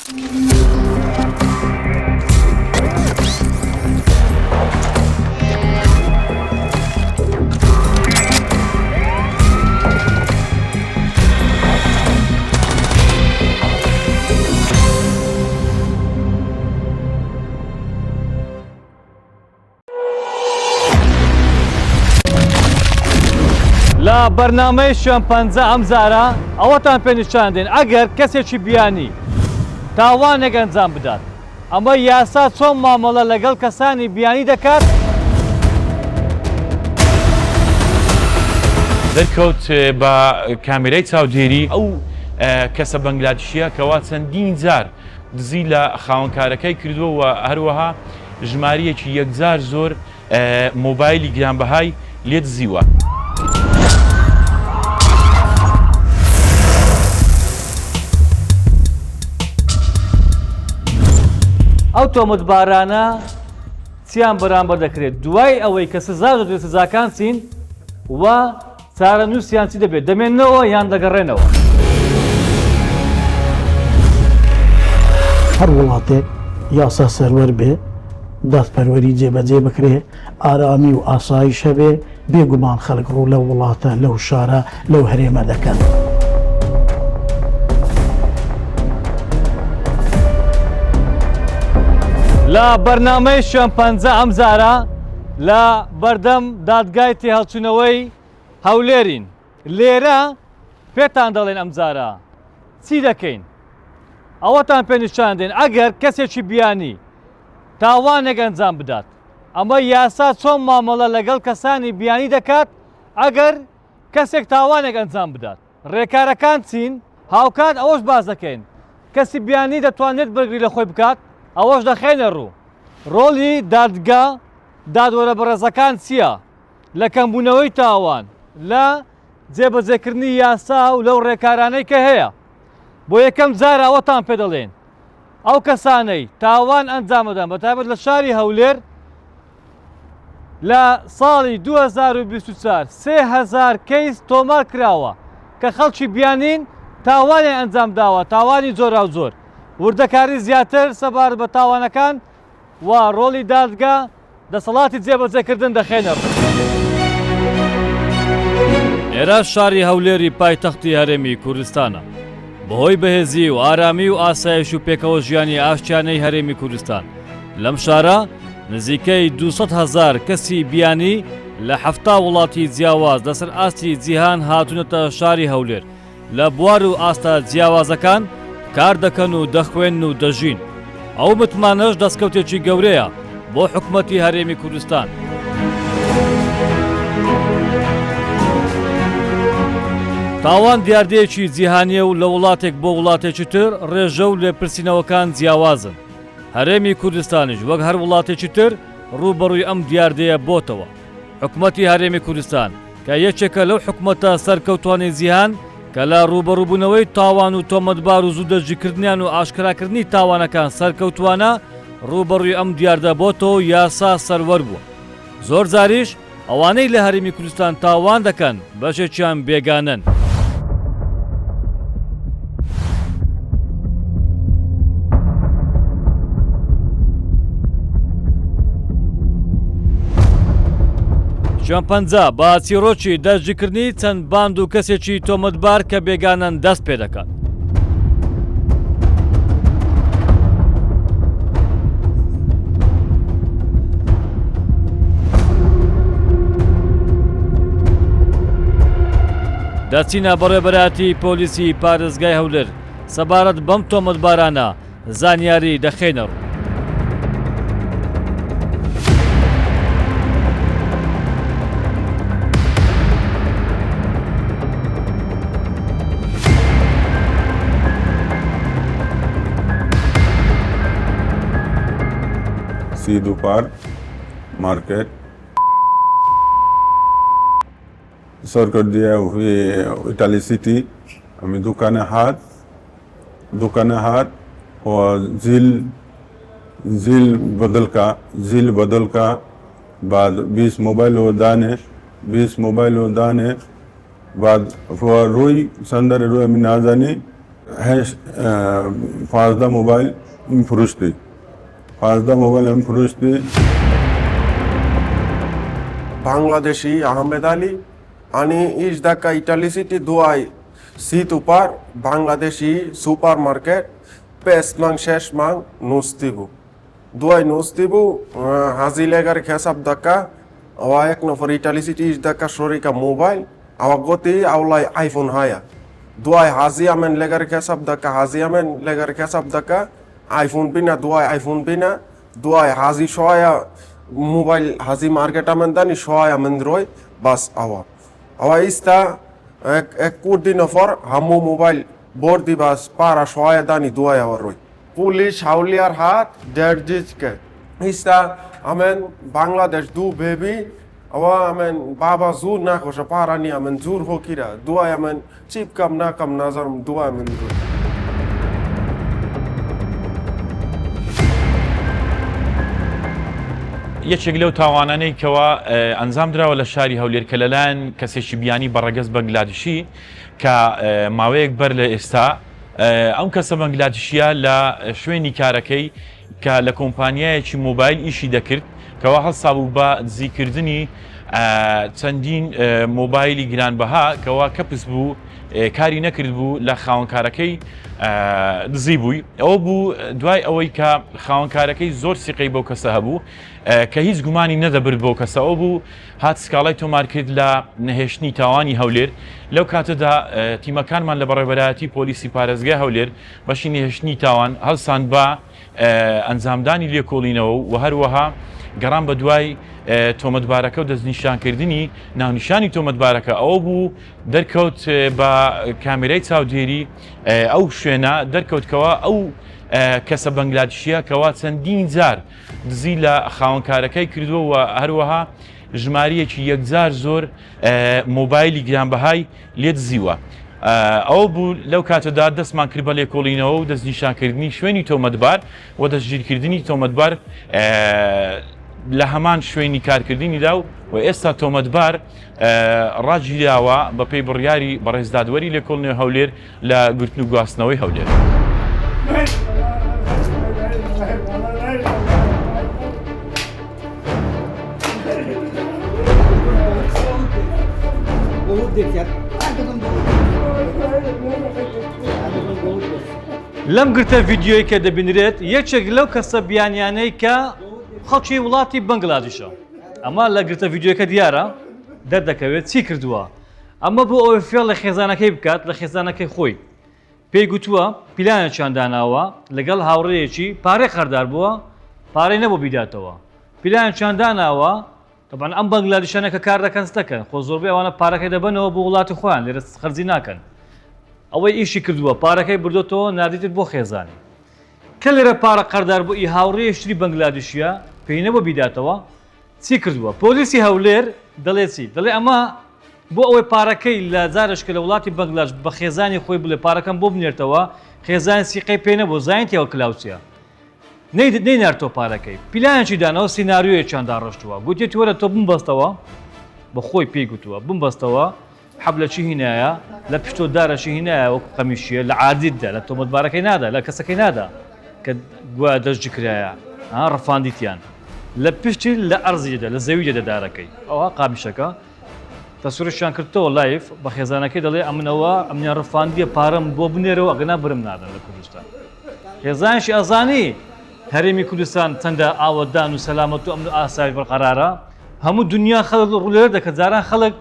لا بەرنامەی شەمپەنجە ئەم جارە ئەوەتان پێنیشاندێن ئەگەر کەسێکی بیانی تاوانێک ئەنجام بدات ئەمە یاسا چۆن مامەڵە لەگەڵ کەسانی بیانی دەکات؟ دەرکەوت بە کامێرەی چاودێری ئەو کەسە بەنگلادیشیە کەوا چەندین جار دزی لە خاوەنکارەکەی کردووە و هەروەها ژمارەیەکی یەکجار زۆر مۆبایلی گرانبەهای لێ دزیوە. ئەو تۆمەتبارانە چیان بەرامبەر دەکرێت دوای ئەوەی کە سزا دەدرێت سزاکان چین و چارەنووسیان چی دەبێت دەمێننەوە یان دەگەڕێنەوە. هەر وڵاتێک یاسا سەروەر بێ دادپەروەری جێبەجێ بکرێ ئارامی و ئاسایش هەبێ بێگومان خەڵک ڕوو لەو وڵاتە لەو شارە لەو هەرێمە دەکەن. لە بەرنامەی شەمپەنجە ئەم جارە لە بەردەم دادگای تێهەڵچوونەوەی هەولێرین. لێرە پێتان دەڵێن ئەم جارە چی دەکەین؟ ئەوەتان پێنیشاندێن ئەگەر کەسێکی بیانی تاوانێک ئەنجام بدات ئەمە یاسا چۆن مامەڵە لەگەڵ کەسانی بیانی دەکات ئەگەر کەسێک تاوانێک ئەنجام بدات. ڕێکارەکان چین؟ هاوکات ئەوەش باز دەکەین کەسی بیانی دەتوانێت بەرگری لە خۆی بکات ئەوەش دەخێنە ڕوو. ڕۆڵی دادگا دادوەرە بەڕێزەکان چییە لە کەمبوونەوەی تاوان لە جێبەجێکردنی یاسا و لەو ڕێکارانەی کە هەیە؟ بۆ یەکەم جارە ئەوەتان پێ دەڵێن ئەو کەسانەی تاوان ئەنجامەدەن بەتایبەت لە شاری هەولێر لە ساڵی 2024 3000 کەیس تۆمار کراوە کە خەڵکی بیانین تاوانی ئەنجام داوە، تاوانی جۆرا و زۆر. وردەکاری زیاتر سەبارەت بە تاوانەکان و ڕۆڵی دادگا دەسەڵاتی جێبەجێکردن دەخێنەر. ئێرە شاری هەولێری پایتەختی هەرێمی کوردستانە بەهۆی بەهێزی و ئارامی و ئاسایش و پێکەوە ژیانی ئاشتیانەی هەرێمی کوردستان. لەم شارە نزیکەی 200,000 کەسی بیانی لە 7 وڵاتی جیاواز لەسەر ئاستی جیهان هاتوونەتە شاری هەولێر. لە بوار و ئاستە جیاوازەکان کار دەکەن و دەخوێن و دەژین. ئەو متمانەش دەستکەوتێکی گەورەیە بۆ حکومەتی هەرێمی کوردستان. تاوان دیاردەیەکی جیهانیە و لە وڵاتێک بۆ وڵاتێکی تر ڕێژە و لێپرسینەوەکان جیاوازن. هەرێمی کوردستانیش وەک هەر وڵاتێکی تر ڕووبەڕووی ئەم دیاردەیە بۆتەوە. حکومەتی هەرێمی کوردستان کە یەکێکە لەو حکومەتە سەرکەوتوانی جیهان کە لە ڕووبەڕووبوونەوەی تاوان و تۆمەتبار و زوو دەستگیرکردنیان و ئاشکراکردنی تاوانەکان سەرکەوتوانە ڕووبەڕووی ئەم دیاردە بۆتەوە یاسا سەروەر بووە. زۆر جاریش ئەوانەی لە هەرێمی کوردستان تاوان دەکەن بەشێکیان بێگانەن. شەمپەنجە بە چیرۆکی دەستگیرکردنی چەند باند و کەسێکی تۆمەتبار کە بێگانەن دەست پێ دەکات. دەچینە بەڕێبەراتی پۆلیسی پارێزگای هەولێر سەبارەت بەم تۆمەتبارانە زانیاری دەخێنەڕ. सीधू park market sir कर दिया हुए इटाली सिटी हमें दुकान हाथ और झील बदल का बाद 20 मोबाइल और दाने बाद रोई संदर रोई में ना जाने هش 15 موبایل فروشتی 15 موبایل هم فروشتی बांग्लादेशी अहमद अली आणि इज दक्का इटली सिटी दुआई सीत ऊपर बांग्लादेशी सुपर मार्केट पेस मांग शेष मांग नुस्तिबू दुआई नुस्तिबू हाजी लेकर खेसाब दक्का अवा एक नफर इटली सिटी इज दक्का शोरी का मोबाइल अवा गोती अवलाई आईफोन हाया दुआई हाजी अमेन लेकर खेसाब दक्का हाजी अमेन लेकर खेसाब दक्का आईफोन बिना दुआई आईफोन बिना दुआई हाजी शोया मोबाइल हाजी मार्केट में दानी शोया मंद्रोय बस आवा इस्ता एक कुर्दी नफर हमो मोबाइल बोर दी बस पारा शोया दानी दुआ रोय पुलिस हाउलियार हाथ डेढ़ जिज के इस्ता हमें बांग्लादेश दू बेबी आवा हमें बाबा जूर ना खुश पारा नहीं हमें जूर हो किरा दुआ हमें चिप कम नजर दुआ हमें یەکێک لەو تاوانانەی کەوا ئەنجام درراوە لە شاری هەولێر کە لەلایەن کەسێکی بیانی بەڕەگەز بەنگلادیشی کە ماوەیەک بەر لە ئێستا ئەم کەسە بەنگلادیشیە لە شوێنی کارەکەی کە لە کۆمپانیایەکی مۆبایل ئیشی دەکرد کەوا هەڵسا بوو بە دزیکردنی چەندین مۆبایلی گرانبەها کەوا کەپس بوو کاری نەکرد بوو لە خاوەنکارەکەی دزی بووی ئەوە بوو دوای ئەوەی کە خاوەنکارەکەی زۆر سیقەی بەو کەسە هەبوو کە هیچ گومانی نەدەبرد بۆ کەسە ئەو بوو هات سکاڵای تۆمار کرد لە نەهێشتنی تاوانی هەولێر لەو کاتەدا تیمەکانمان لە بەڕێوەبەرایەتی پۆلیسی پارێزگای هەولێر بەشی نەهێشتنی تاوان هەڵساند بە ئەنجامدانی لێکۆڵینەوە و هەروەها گەڕان بە دوای تۆمەتبارەکە و دەستنیشانکردنی ناونیشانی تۆمەتبارەکە ئەوە بوو دەرکەوت بە کامێرای چاودێری ئەو شوێنە دەرکەوتکەوە ئەو کەسە بەنگلادیشیە کەوا چەندین جار دزی لە خاوەنکارەکەی کردووە و هەروەها ژمارەیەکی یەکجار زۆر مۆبایلی گرانبەهای لێ دزیوە. ئەوە بوو لەو کاتەدا دەستمان کرد بە لێکۆڵینەوە و دەستنیشانکردنی شوێنی تۆمەتبار و دەستگیرکردنی تۆمەتبار لە هەمان شوێنی کارکردنیدا و ئێستا تۆمەتبار ڕاگیراوە بە پێی بڕیاری بەڕێزدادوەری لێکۆڵینەوەی هەولێر لە گرتن و گواستنەوەی هەولێر. لەم گرتە ڤیددیۆی کە دەبینرێت یەکێک لەو کەسە بیانیانەی کە خەڵکی وڵاتی بەنگلادیشە ئەمە لە گرتە ڤیددیۆکە دیارە دەردەکەوێت چی کردووە ئەمە بۆ ئەوەی فێڵ لە خێزانەکەی بکات لە خێزانەکەی خۆی پێی گوتووە پیلانێکیان داناوە لەگەڵ هاوڕێیەکی پارەی خەردار بووە پارەی نەبوو بیداتەوە پیلانێکیان داناوە طبعاً ئەم بەنگلادیشانە کە کار دەکەن دەکەن خۆ زۆربەی ئەوانە پارەکەی دەبنەوە بۆ وڵاتی خۆیان لێرە خەرجی ناکەن ئەوەی ئیشی کردووە پارەکەی بردۆتەوە نردیتر بۆ خێزانی کە لێرە پارە قەردار بوو ئی هاوڕێیەشتری بەنگلادیشیە پێی نەبوو بیداتەوە چی کردووە پۆلیسی هەولێر دەڵێ چی دەڵێ ئەمە بۆ ئەوەی پارەکەی لە جارشکە لە وڵاتی بەنگلاش بە خێزانی خۆی بڵێ پارەکەم بۆ بنێرتەوە خێزانی سیقەی پێ نەبوو زانیتیەوە کلااوچیە نەینارتۆ پارەکەی پیلانێکی دانەوە سینناریۆیەکیان داڕۆشتووە گوتێتی وەرە تۆ بمبەستەوە بە خۆی پێی گوتووە بمبەستەوە حەبلەکی هینایە لە پشتۆ دارەشی هینایە وەکو قەمیشیە لە عادیتدا لە تۆمەتبارەکەی نادا لە کەسەکەی نادا کە گویا دەستگی کرایە ڕەفاندیتیان لە پشتی لە ئەرزیدا لە زەویدا دەدارەکەی ئەوە قامیشەکە تەسوورشیان کردەوە لایف بە خێزانەکەی دەڵێ ئەمنەوە ئەمنیان ڕەفاندیە پارەم بۆ بنێرەوە ئەگەنا برم نادەن لە کوردستان خێزانشی ئەزانی هەرێمی کوردستان چەندە ئاوەدان و سەلامەت و ئەمن و ئاسایی بەرقەرارە هەموو دنیا خەڵک ڕوولێر دەکات جاران خەڵک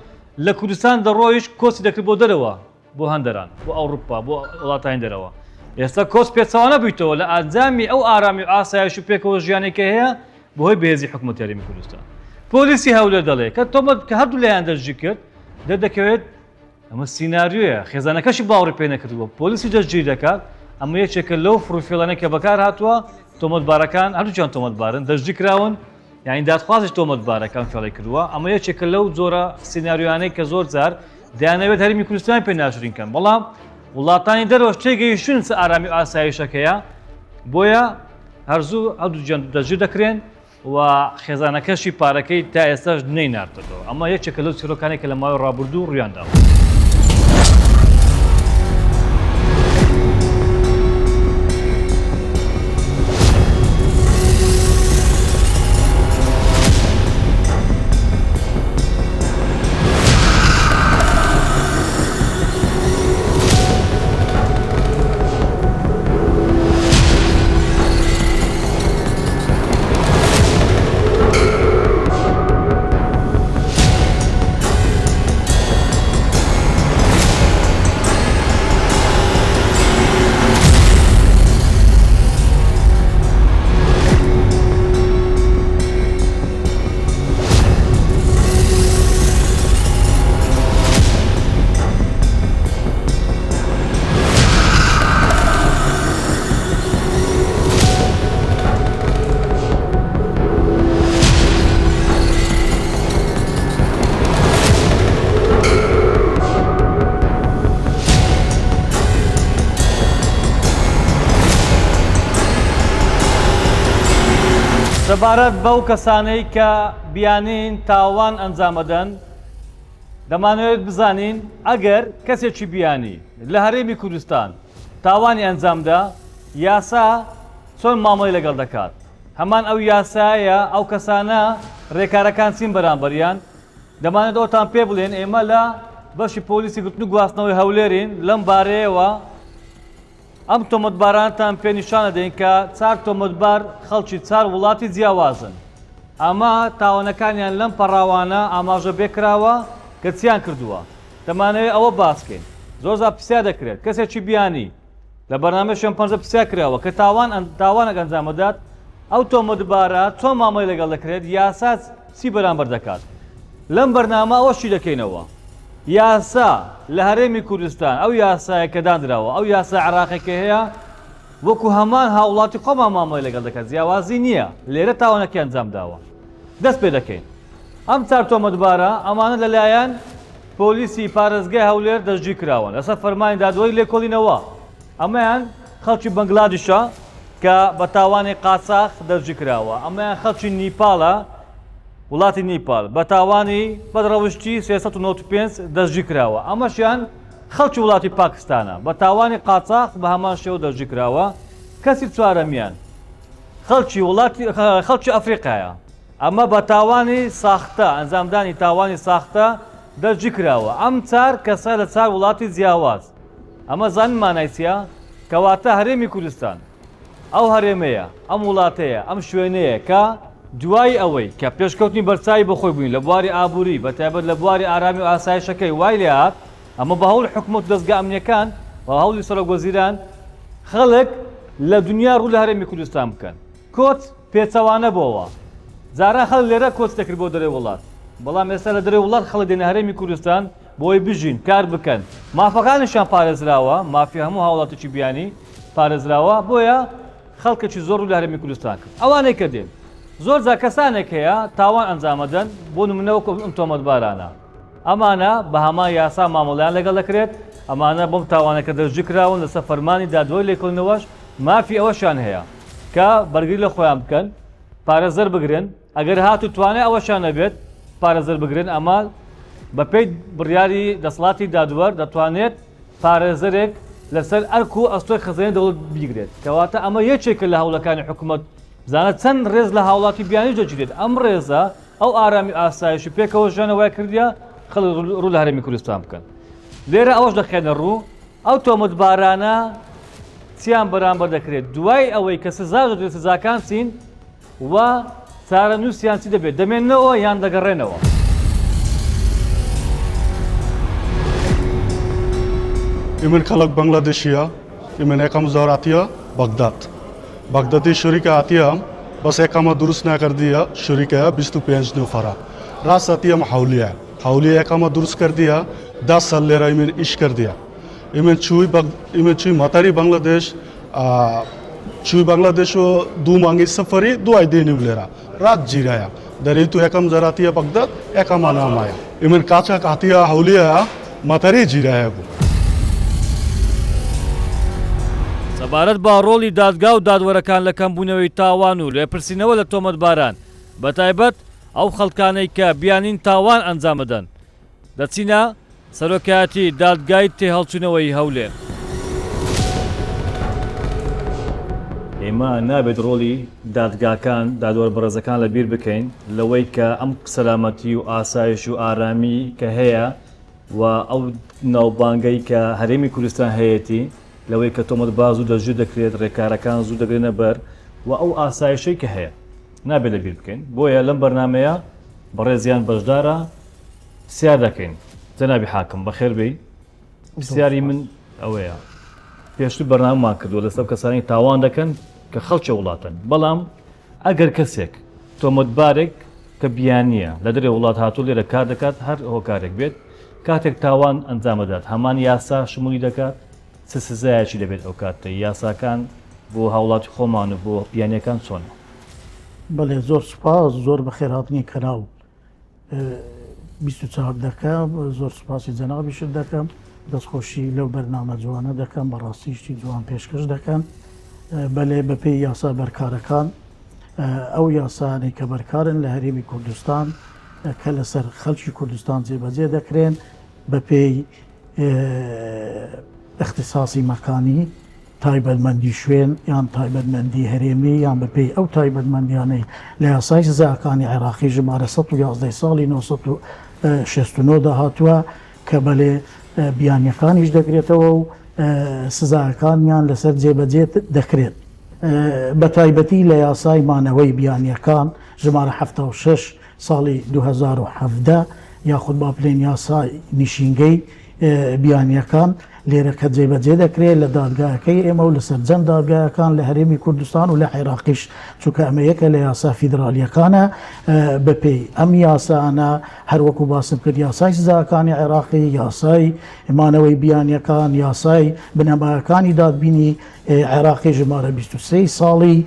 لە کوردستان دەڕۆیش کۆسی دەکرد بۆ دەرەوە بۆ هەندەران بۆ ئەوروپا بۆ وڵاتانی دەرەوە ئێستا کۆس پێچەوە نەبوویتەوە لە ئاجامی ئەو ئارامی و ئاسایش و پێکەوە ژیانێکە هەیە بۆهۆی بەهێزی حکومەت هەرێمی کوردستان پۆلیسی هەولێر دەڵێ کە تۆمەت کە هەردوو لایەن دەستگیر کرد دەردەکەوێت ئەمە سینناریۆیە خێزانەکەشی باوەڕی پێ نەکردووە پۆلیسی دەستگیر دەکات ئەمە یەکێکە لەو فڕوفێڵانە کە بەکار هاتووە تۆمەتبارەکان هەردووچیان تۆمەتبارن دەستگیر کراون یعنی دادخوازش تۆمەتبارەکان فێڵی کردووە ئەمە یەکێکە لەو زۆرە سینناریۆیانەی کە زۆر جار دەیانەوێت هەرێمی کوردستان پێ ناشرینکەن بەڵام وڵاتانی دەرەوە شتێگەیشتن ئارامی و ئاسایشەکەیە بۆیە هەرزوو هەردوو دەستگیر دەکرێن و خێزانەکەشی پارەکەی تا ئێستاش نەیناردەوە ئەمە یەکێکە لەو چیرۆکانی کە لە ماوەی ڕابردوو ڕوویان داوە سەبارەت بەو کەسانەی کە بیانین تاوان ئەنجامەدەن دەمانوێت بزانین ئەگەر کەسێکی بیانی لە هەرێمی کوردستان تاوانی ئەنجامدا یاسا چۆن مامەڵەی لەگەڵ دەکات هەمان ئەو یاسایە ئەو کەسانە ڕێکارەکان چین بەرامبەریان دەمانێت ئەوتان پێ بڵێن ئێمە لە بەشی پۆلیسی گرتن و گواستنەوەی هەولێرین لەم بارەیەوە ئەم تۆمەتبارانتان پێ نیشانە دەین کە چار تۆمەتبار خەڵکی چار وڵاتی جیاوازن ئەمە تاوانەکانیان لەم پەڕاوانە ئاماژە بێکراوە کە چیان کردووە دەمانەوێت ئەوە باسکەین زۆرزار پرسیا دەکرێت کەسێکی بیانی لە بەرنامە شوێن پەنجە پرسیا کراوە کە تاوانێک ئەنجامەدات ئەو تۆمەتبارە چۆن مامەڵەی لەگەڵ دەکرێت یاسا چی بەرامبەر دەکات لەم بەرنامە ئەوەشی دەکەینەوە یاسا لە هەرێمی کوردستان ئەو یاسایە کە دانراوە ئەو یاسا عراقێکە هەیە وەکو هەمان هاوڵاتی خۆمان مامەڵەی لەگەڵ دەکات جیاوازی نییە لێرە تاوانەکە ئەنجام داوە دەست پێ دەکەین ئەم چار تۆمەتبارە ئەمانە لەلایەن پۆلیسی پارێزگای هەولێر دەستگیر کراوە لەسەر فەرمانی دادوەری لێکۆڵینەوە ئەمەیان خەڵکی بەنگلادیشە کە بە تاوانی قاچاق دەستگیر کراوە ئەمەیان خەڵکی نیپاڵە وڵاتی نیپال بە تاوانی بەدڕەوشتی 395 دەستگیر کراوە ئەمەشیان خەڵکی وڵاتی پاکستانە بە تاوانی قاچاق بە هەمان شێوە دەستگیر کراوە کەسی چوارەمیان خەڵکی ئەفریقایە ئەمە بە تاوانی ساختە ئەنجامدانی تاوانی ساختە دەستگیر کراوە ئەم چار کەسە لە چار وڵاتی جیاواز ئەمە زانمانایسیە کەواتە هەرێمی کوردستان ئەو هەرێمەیە ئەم وڵاتەیە ئەم شوێنەیە کە دوای ئەوەی کە پێشکەوتنی بەرچاوی بەخۆی بووین لە بواری ئابووری بە تایبەت لە بواری ئارامی و ئاسایشەکەی وای لێ هات ئەمە بە هەوڵ حکومەت دەستگا ئەمنیەکان بە هەوڵی سەرۆکوەزیران خەڵک لە دنیا ڕوو لە هەرێمی کوردستان بکەن کۆچ پێچەوانە بۆەوە جاران خەڵک لێرە کۆچ دەکرد بۆ دەرەوەی وڵات بەڵام ئێستا لە دەرەوەی وڵات خەڵک دێنە هەرێمی کوردستان بۆی بژین کار بکەن مافەکانیشیان پارێزراوە مافی هەموو هاوڵاتێکی بیانی پارێزراوە بۆیە خەڵکێکی زۆر ڕوو لە هەرێمی کوردستان کرد ئەوانەی کە دێن زۆر جا کەسانێک هەیە تاوان ئەنجامەدەن بۆ نمونەوەکو ئەم تۆمەتبارانە ئەمانە بە هەمان یاسا مامەڵەیان لەگەڵ دەکرێت ئەمانە بەم تاوانەکە دەستگیر کراون لەسەر فەرمانی دادوەری لێکۆڵینەوەش مافی ئەوەشان هەیە کە بەرگری لە خۆیان بکەن پارێزەر بگرن ئەگەر هاتو توانێت ئەوەشان نەبێت پارێزەر بگرن ئەمە بەپێی بڕیاری دەسەڵاتی دادوەر دەتوانێت پارێزەرێک لەسەر ئەرک و ئەستۆی خزانەی دەوڵەت بیگرێت کەواتە ئەمە یەکێکە لە هەوڵەکانی حکوومەت بزانە چەند ڕێز لە هاوڵاتی بیانی دەگیرێت ئەم ڕێزە ئەو ئارامی ئاسایشی پێکەوە ژانەوەی کردیا خەڵک ڕوو لە هەرێمی کوردستان بکەن لێرە ئەوەش دەخێنە ڕوو ئەو تۆمەتبارانە چیان بەرامبەر دەکرێت دوای ئەوەی کە سزا دەدرێت سزاکان چین و چارە نووسیان چی دەبێت دەمێننەوە یان دەگەڕێنەوە من خلق بنگلادیشیه من एकम जोर आती है बगदादी शरीक आती है बस एकम दुरुस्त ना कर दिया शरीक है 25 नफरा रास आती है हाउलिया एकम दुरुस्त कर दिया 10 साल ले रहा इमन इश कर दिया इमन चुई मतारी बांग्लादेश चुई बांग्लादेश दो मांगी सफरी दो आई देने ले रहा रात जी रहा दरी तो एकम जोर आती है बगदाद एकम नाम आया इमन काचा आती है हाउलिया मतारी जी रहा है वो سەبارەت با ڕۆڵی دادگا و دادوەرەکان لە کەمبوونەوەی تاوان و لێپرسینەوە لە تۆمەتباران بەتایبەت ئەو خەڵکانەی کە بیانین تاوان ئەنجامەدەن دەچینە سەرۆکایەتی دادگای تێهەڵچوونەوەی هەولێر ئێمە نابێت ڕۆڵی دادگاکان دادوەر بەڕێزەکان لە بیر بکەین لەوەی کە ئەم سەلامەتی و ئاسایش و ئارامی کە هەیە و ئەو ناوبانگەی کە هەرێمی کوردستان هەیەی لەوەی کە تۆمەتبار زوو دەستگیر دەکرێت ڕێکارەکان زوو دەگرێنە بەر و ئەو ئاسایشەی کە هەیە نابێت لەبیر بکەین بۆیە لەم بەرنمەیە بەڕێزیان بەشدارە پرسیار دەکەین جەنابی حاکم بەخێر بێی پرسیاری من ئەوەیە پێشتر بەرنامەمان کردووە لەسەر کەسانی تاوان دەکەن کە خەڵکی وڵاتن بەڵام ئەگەر کەسێک تۆمەتبارێک کە بیانیە لە دەرێ وڵات هاتوو لێرە کار دەکات هەر هۆکارێک بێت کاتێک تاوان ئەنجامەدات هەمان یاسا شمولی دەکات چه سزایەکی دەبێت ئەو کاتە یاساکان بۆ هاوڵاتی خۆمان و بۆ بیانیەکان چۆن بەڵێ زۆر سوپاس زۆر بەخێرهاتنی کەناو 24 دەکەم زۆر سوپاسی جەنابیشت دەکەم دەستخۆشی لەو بەرنامە جوانە دەکەم بەڕاستیشتی جوان پێشکەش دەکەن بەلێ بەپێی یاسا بەرکارەکان ئەو یاسانەی کە بەرکارن لە هەرێمی کوردستان کە لەسەر خەڵکی کوردستان جێبەجێ دەکرێن بە پێی اختصاصی مەکانی تایبەتمەندی شوێن یان تایبەتمەندی هەرێمی یان بە پێی ئەو تایبەتمەندیانەی لە یاسای سزاکانی عێراقی ژمارە 111 ساڵی 1969 داهاتووە کە بەلێ بیانیەکانیش دەگرێتەوە و سزاکانیان لەسەر جێبەجێ دەکرێت. بە تایبەتی لە یاسای مانەوەی بیانیەکان ژمارە 76 ساڵی 2017 یاخود با بڵێن یاسای نیشینگەی بیانیەکان لێرە کە جێبەجێ دەکرێت لە دادگایەکەی ئێمە و لەسەر جەم دادگایەکان لە هەرێمی کوردستان و لە عێراقیش چونکە ئەمە یەکە لە یاسا فیدرالیەکانە بەپێی ئەم یاسانە هەروەکو باسم کرد یاسای سزاکانی عێراقی یاسای مانەوەی بیانیەکان یاسای بنەمایەکانی دادبینی عێراقی ژمارە 23 ساڵی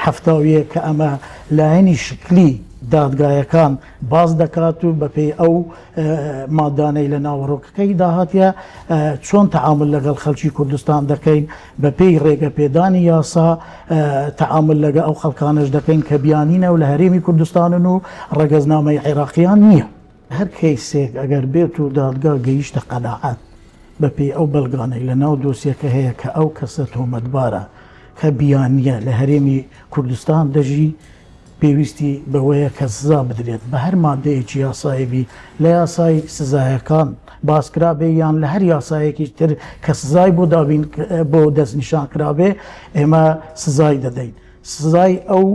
هەفتاویە کە ئەمە لایەنی شکلی دادگایەکان باز دەکات و بەپێی ئەو مادانەی لە ناوەڕۆکەکەی داهاتە چۆن تەعامل لەگەڵ خەڵکی کوردستان دەکەین بەپێی ڕێگە پێدانی یاسا تەعامل لەگە ئەو خەڵکانش دەکەین کە بیانینە و لە هەرێمی کوردستانن و ڕەگەزنامەی عێراقیان نییە. هەر کەیسێک ئەگەر بێت و دادگا گەیشتە قەناعەت بەپێی ئەو بەڵگانەی لە ناو دۆسیەکە هەیە کە ئەو کەسە تۆمەتبارە کە بیانیە لە هەرێمی کوردستان دەژی پێویستی بەوەیە کە سزا بدرێت بە هەر مادەیەکی یاسایبی لە یاسای سزایەکان باسکرابێ یان لە هەر یاسایەکی تر کە سزای بۆ دابین بۆ دەستنیشان کرابێ ئێمە سزای دەدەین. سزای ئەو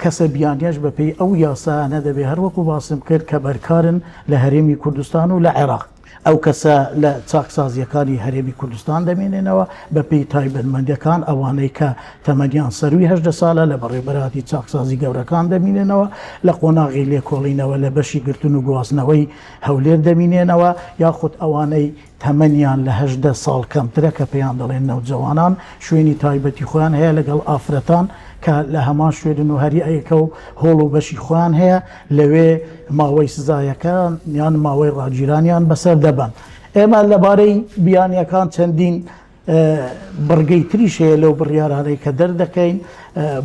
کەسە بیانیەش بەپێی ئەو یاسایانە دەبێ هەروەکو باسم کرد کە بەرکارن لە هەرێمی کوردستان و لە عێراق. ئەو کەسە لە چاکسازیەکانی هەرێمی کوردستان دەمێنێنەوە بەپێی تایبەتمەندیەکان ئەوانەی کە تەمەنیان سەروی 18 ساڵە لە بەڕێبەراتی چاکسازی گەورەکان دەمینێنەوە لە قۆناغی لێکۆڵینەوە لە بەشی گرتن و گواستنەوەی هەولێر دەمینێنەوە یاخود ئەوانەی تەمەنیان لە 18 ساڵ کەمترە کە پێیان دەڵێن نەوجەوانان شوێنی تایبەتی خۆیان هەیە لەگەڵ ئافرەتان کە لە هەمان شوێن و هەری ئەیکە و هۆڵ و بەشی خۆیان هەیە لەوێ ماوەی سزایەکان یان ماوەی ڕاگیرانیان بەسەر دەبن. ئێمە لەبارەی بیانیەکان چەندین بڕگەی تریش هەیە لەو بڕیارانەی کە دەردەکەین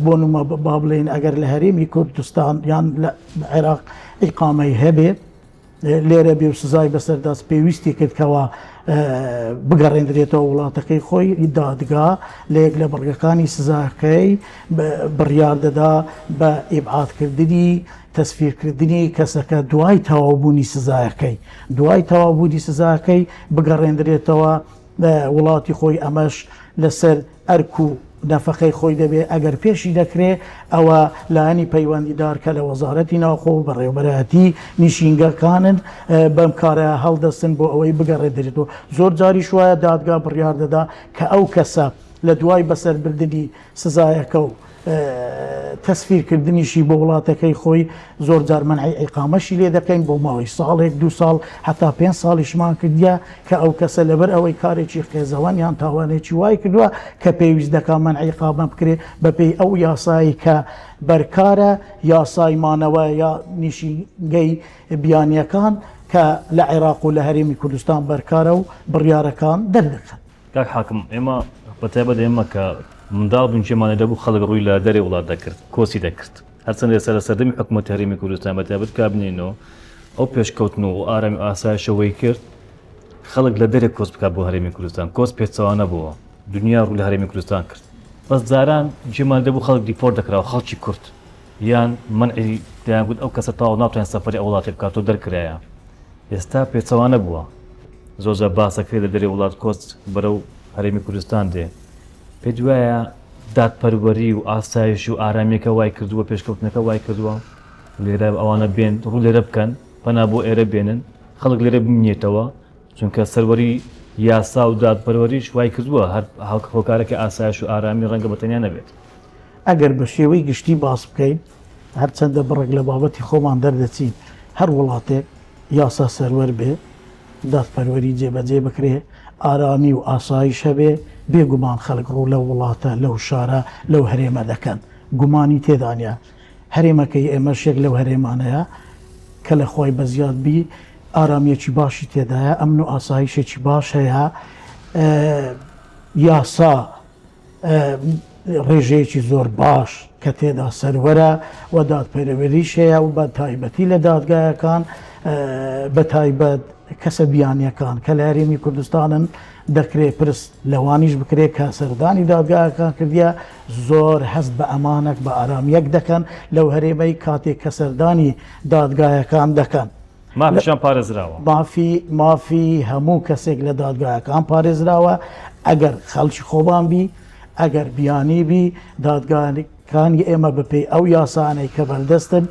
بۆ نمە با بڵێن ئەگەر لە هەرێمی کوردستان یان لە عێراق ئیقامەی هەبێت لێرە بێ و سزای بەسەرداست پێویستی کردکەوە بگەڕێنرێتەوە وڵاتەکەی خۆی دادگا لە یەک لە بڕگەکانی سزاکەی بڕیار دەدا بە ئیبعادکردنی تەسفیرکردنی کەسەکە دوای تەواوبوونی سزایەکەی دوای تەواوبوونی سزاکەی بگەڕێنرێتەوە وڵاتی خۆی ئەمەش لەسەر ئەرک و نەفەقەی خۆی دەبێت ئەگەر پێشی دەکرێت ئەوە لایەنی پەیوەندیدار کە لە وەزارەتی ناوخۆ و بەڕێوەبەرایەتی نیشینگەکانن بەم کارە هەڵدەستن بۆ ئەوەی بگەڕێدرێتەوە. زۆر جاریش وایە دادگا بڕیار دەدا کە ئەو کەسە لە دوای بەسەربردننی سزایەکە و تەسفیرکردنیشی بۆ وڵاتەکەی خۆی زۆر جار مەنعی ئیقامەشی لێ دەکەین بۆ ماوەی ساڵێک 2 ساڵ حتا 5 ساڵیشمان کردیا کە ئەو کەسە لەبەر ئەوەی کارێکی قێزەوەن یان تاوانێکی وای کردووە کە پێویست دەکا مەنعی ئیقامە بکرێت بەپێی ئەو یاسایی کە بەرکارە یاسای مانەوە یا نیشینگەی بیانیەکان کە لە عێراق و لە هەرێمی کوردستان بەرکارە و بڕیارەکان دەردەکەن. کاک حاکم ئێمە بەتایبەت ئێمە کە منداڵ بنجێمانە دەبوو خەڵک ڕووی لە دەرێ وڵات دەکرد کۆسی دەکرد هەرچەند ێستا لە سەردەمی حکوومەتی هەرێمی کوردستان بەتایبەت کابنێنەوە ئەو پێشکەوتن و ئارامی ئاسایشەوەی کرد خەڵک لە دەرێک کۆس بکات بۆ هەرێمی کوردستان کۆس پێچەوانە بووە دنیا ڕوو لە هەرێمی کوردستان کرد بەس جاران جێمان دەبوو خەڵک دیپۆرت دەکراوە خەڵکی کورد یان منعی دەیانگوت ئەو کەسە تاو ناتوانێت سەفەری ئەو وڵاتی بکاتەوە دەرکرایە ئێستا پێچەوانە بووە زۆرجار باسەکرێت لە دەرێ وڵات کۆس بەرەو هەرێمی کوردستان دێ پێ دوایە دادپەروەری و ئاسایش و ئارامیەکە وای کردووە پێشکەوتنەکە وای کردووە لێرە ئەوانە بێن ڕوو لێرە بکەن پەنا بۆ ئێرە بێنن خەڵک لێرە بمێتەوە چونکە سەروەری یاسا و دادپەروەریش وای کردووە هەر هۆکارێکی ئاسایش و ئارامی ڕەنگە بەتەنیا نەبێت. ئەگەر بە شێوەی گشتی باس بکەین هەرچەندە بڕێک لە بابەتی خۆمان دەردەچین هەر وڵاتێک یاسا سەروەر بێ دادپەروەری جێبەجێ بکرێ ئارامی و ئاسایش هەبێ بێگومان خەڵک ڕوو لەو وڵاتە لەو شارە لەو هەرێمە دەکەن گومانی تێدانە هەرێمەکەی ئێمەشێک لەو هەرێمانەیە کە لە خۆی بەزیاد بی ئارامیەکی باشی تێدایە ئەمن و ئاسایشێکی باش هەیە یاسا ڕێژەیەکی زۆر باش کە تێدا سەروەرە و دادپەروەریش هەیە و بە تایبەتی لە دادگایەکان بە تایبەت کەسە بیانیەکان کە لە هەرێمی کوردستانن دەکرێت پرس لەوانیش بکرێت کە سەردانی دادگایەکان کردیە زۆر هەست بە ئەمانەك بە ئارامیەک دەکەن لەو هەرێمەی کاتێک کە سەردانی دادگایەکان دەکەن. مافیشان پارێزراوە. مافی هەموو کەسێک لە دادگایەکان پارێزراوە ئەگەر خەڵکی خۆبان بی ئەگەر بیانی بی دادگایەکانی ئێمە بپێی ئەو یاسانەی کە بەردەستن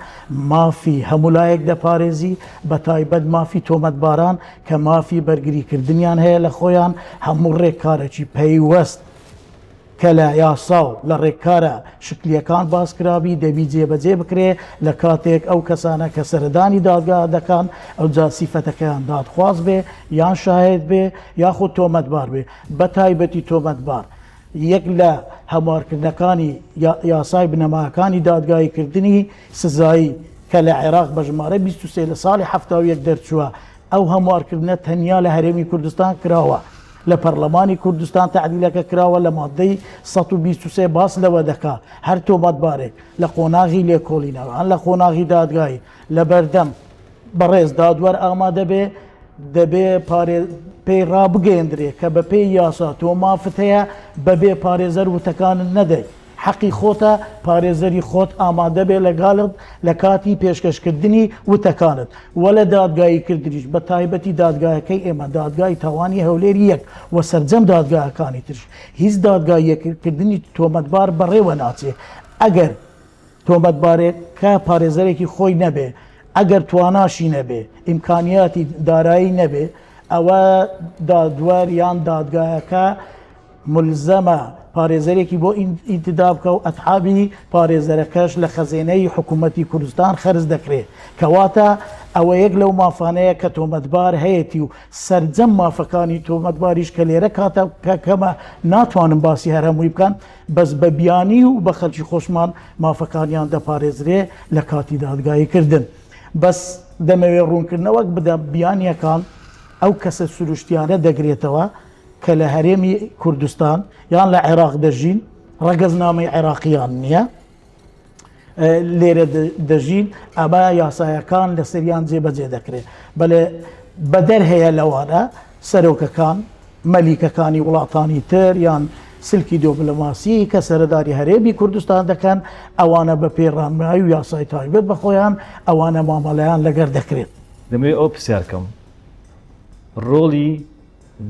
مافی هەمولایەک دەپارێزی بە تایبەت مافی تۆمەتباران کە مافی بەرگریکردنیان هەیە لە خۆیان هەموو ڕێککارێکی پەیوەست کە لە یاسا و لە ڕێککارە شکلیەکان باسکرابی دەبی جێبەجێ بکرێ لە کاتێک ئەو کەسانە کە سەردانی دادگا دەکەن ئەو جا سیفەتەکەیان دادخواست بێ یان شاهد بێ یاخود تۆمەتبار بێ بە تایبەتی تۆمەتبار یەک لە هەموارکردنەکانی یاسای بنەماکانی دادگاییکردنی سزایی کە لە عێراق بە ژمارە 23 لە ساڵی 71 دەرچووە ئەو هەموارکردنە تەنیا لە هەرێمی کوردستان کراوە لە پەرلەمانی کوردستان تعدیلەکە کراوە لە مادەی 123 باس لەوە دەکا هەر تۆمەتبارێک لە قۆناغی لێکۆڵینەوە هەن لە قۆناغی دادگایی لە بەردەم بەڕێز دادوەر ئامادە بێ دەبێ پێی ڕابگەێندرێ کە بە پێی یاسا تۆ مافت هەیە بەبێ پارێزەر وتەکانت نەدەی حەقی خۆتە پارێزەری خۆت ئامادە بێ لەگاڵت لە کاتی پێشکەشکردنی وتەکانت وە لە دادگایی کردنیش بە تایبەتی دادگایەکەی ئێمە دادگای تاوانی هەولێری یەک وە سەرجەم دادگایەکانی ترش هیچ دادگاییکردنی تۆمەتبار بەڕێوە ناچێ ئەگەر تۆمەتبارێک کە پارێزەرێکی خۆی نەبێ ئەگەر تواناشی نەبێ ئیمکانیاتی دارایی نەبێ ئەوە دادوەر یان دادگایەکە ملزەمە پارێزەرێکی بۆ ئینتداب بکە و ئەتحابی پارێزەرەکەش لە خەزێنەی حکوومەتی کوردستان خەرز دەکرێت کەواتە ئەوە یەک لەو مافانەیە کە تۆمەتبار هەیەی و سەرجەم مافەکانی تۆمەتباریش کە لێرە کاتە کەمە ناتوانم باسی هەرهەمووی بکەن بەس بە بیانی و بە خەلکی خۆشمان مافەکانیان دەپارێزرێ لە کاتی دادگاییکردن بەس دەمەوێت ڕوونکردنەوەک بدە بیانیەکان ئەو کەسە سروشتیانە دەگرێتەوە کە لە هەرێمی کوردستان یان لە عێراق دەژین ڕەگەزنامەی عێراقیان نییە لێرە دەژین ئەمە یاسایەکان لە سەریان جێبەجێ دەکرێت بەڵێ بەدەر هەیە لەوانە سەرۆکەکان مەلیکەکانی وڵاتانی تر یان سلکی دۆبلۆماسی کە سەرەداری هەرێمی کوردستان دەکەن ئەوانە بە پێڕانمایی و یاسای تایبەت بە خۆیان ئەوانە مامەڵەیان لەگەر دەکرێت دەمەوێت ئەو پرسیارکەم ڕۆڵی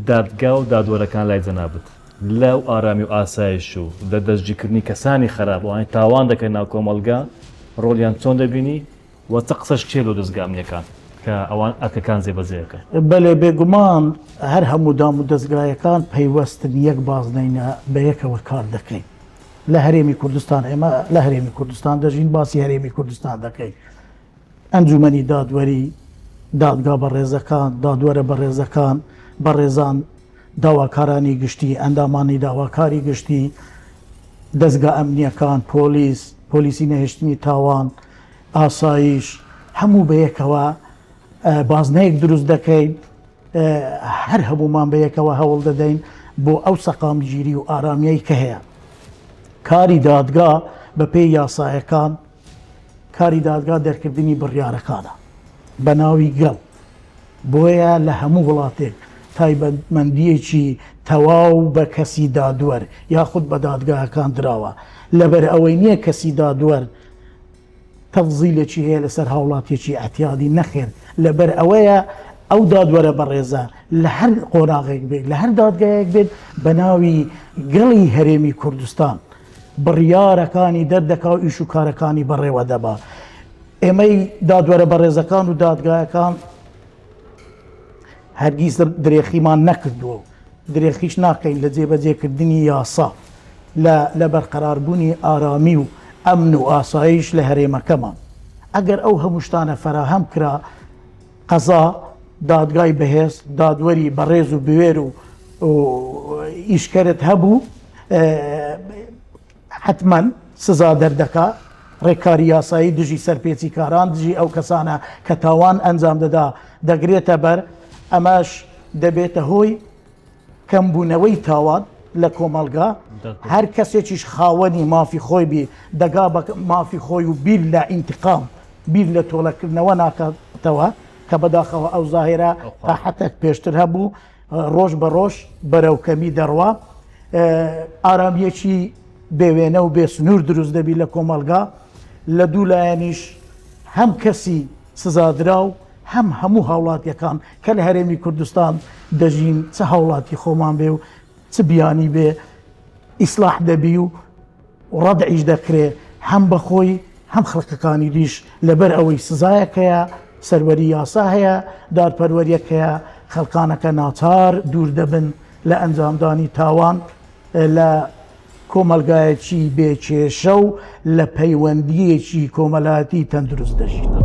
دادگا و دادوەرەکان لای جەنابەت لەو ئارامی و ئاسایش و لە دەستگیرکردنی کەسانی خراپ وانی تاوان دەکەن ناو کۆمەلگا ڕۆڵیان چۆن دەبینی و چە قسەش کێل و دەستگامنیەکان کە ئەوان ئەکەکان جێبەجێەکەن بەلێ بێگومان هەر هەموو دام و دەستگایەکان پەیوەستن یەک بازنینە بە یەکەوە کار دەکەین لە هەرێمی کوردستان ئێمە لە هەرێمی کوردستان دەژین باسی هەرێمی کوردستان دەکەین ئەنجومەنی دادوەری دادگا بەڕێزەکان دادوەرە بەڕێزەکان بەڕێزان داواکارانی گشتی ئەندامانی داواکاری گشتی دەستگا ئەمنیەکان پۆلیسی نەهێشتنی تاوان ئاسایش هەموو بەیەکەوە بازنەیەک دروست دەکەین هەر هەمومان بەیەکەوە هەوڵ دەدەین بۆ ئەو سەقامگیری و ئارامیەی کە هەیە کاری دادگا بە پێی یاسایەکان کاری دادگا دەرکردنی بڕیارەکانە بە ناوی گەڵ بۆیە لە هەموو وڵاتێک تایبەتمەندیەکی تەواو بە کەسی دادوەر یاخود بە دادگاهەکان دراوە لەبەر ئەوەی نییە کەسی دادوەر تەفزیلێکی هەیە لەسەر هاوڵاتێکی ئەتیادی نەخێن لەبەر ئەوەیە ئەو دادوەرە بەڕێزە لە هەر قۆناغێک بێت لە هەر دادگایەک بێت بە ناوی گەڵی هەرێمی کوردستان بڕیارەکانی دەردەکا و ئیش و کارەکانی بەڕێوە دەبا ئێمەی دادوەرە بەڕێزەکان و دادگایەکان هەرگیز درێخیمان نەکردووە درێخیش ناکەین لە جێبەجێکردنی یاسا لە بەرقەراربوونی ئارامی و ئەمن و ئاسایش لە هەرێمەکەمان ئەگەر ئەو هەموو شتانە فەراهەم کرا قەزا دادگای بەهێز دادوەری بەڕێز و بوێر و ئیشکەرت هەبوو حتمما سزا دەردەکا ڕێککاری یاسایی دژی سەرپێچی کاران دژی ئەو کەسانە کە تاوان ئەنجام دەدا دەگرێتە بەر ئەمەش دەبێتە هۆی کەمبوونەوەی تاوان لە کۆمەلگا هەر کەسێکیش خاوەنی مافی خۆی بێ دەگا بە مافی خۆی و بیر لە ئینتقام بیر لە تۆڵەکردنەوە ناکاتەوە کە بەداخەوە ئەو زاهێرە قاحەتێک پێشتر هەبوو ڕۆژ بە ڕۆژ بەرەوکەمی دەڕوا ئارامیەکی بێوێنە و بێسنوور دروست دەبی لە کۆمەلگا لە دوو لایەنیش هەم کەسی سزادرا و هەم هەموو هاوڵاتیەکان کە لە هەرێمی کوردستان دەژین چه هاوڵاتی خۆمان بێ و چ بیانی بێ ئیسلاح دەبی و ڕەدعیش دەکرێ هەم بەخۆی هەم خەڵکەکانی دیش لەبەر ئەوەی سزایەکەیە سەروەری یاسا هەیە دادپەروەریەکەیە خەڵکانەکە ناچار دوور دەبن لە ئەنجامدانی تاوان لە کۆمەلگایەکی بێکێشە و لە پەیوەندیەکی کۆمەڵایەتی تەندروست دەژین.